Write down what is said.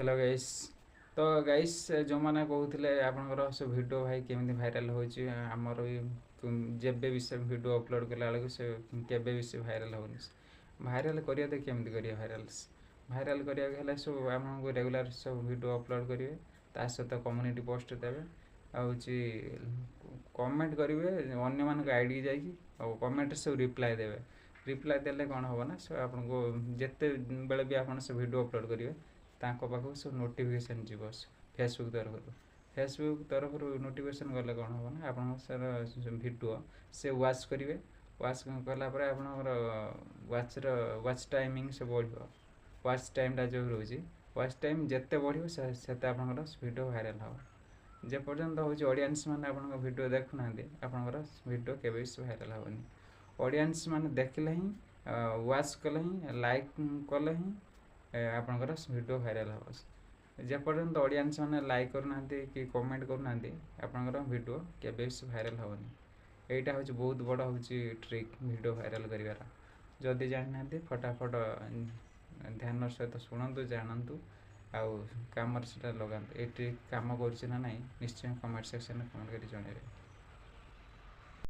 Hello guys. तो guys जो मैंने कहते आपंकर सब वीडियो भाई केमी भाइराल होमर जेबे भी से वीडियो अपलोड कला बेलू से केबे भी से भाइराल होनी भाइराल करिया तो केमती करिए भाइराल भाइराल करिया सब आपको रेगुलर सब वीडियो अपलोड करेंगे ता सहित कम्युनिटी पोस्ट देवे कमेंट करेंगे अन्य मान आईडी जाकि कमेंट सब रिप्लाई देवे रिप्लाई देले कौन हम ना सब आपको जिते बेले भी आप से वीडियो अपलोड करेंगे तांको पाखु सब नोटिफिकेशन जीव फेसबुक तरफ नोटिफिकेशन गले कौन हम ना आप सर वीडियो से वाच करेंगे वाच कलापर आप वाच टाइमिंग से बढ़ वाच टाइमटा जो रोचे वाच टाइम जिते बढ़ से आपंकर वीडियो भाइराल हम जेपर्यंत हूँ ऑडियंस मैंने आप वीडियो देखुना आपंकर वीडियो केवे भाइराल हेनी ऑडियंस मैंने देखले ही वाच कले ही लाइक कले ही आपंकर वीडियो भाइराल हम जेपर्यंत ऑडियंस मैंने लाइक करना कि कमेंट करना आपंकर वीडियो केवे भाइराल हेनी यहीटा हूँ बहुत बड़ हूँ ट्रिक वीडियो भाइराल कर जदि जाना फटाफट ध्यान सहित शुणु जानतु आउ कम से लगातु ये ट्रिक कम कर निश्चय कमेंट सेक्शन में कमेंट कर जन।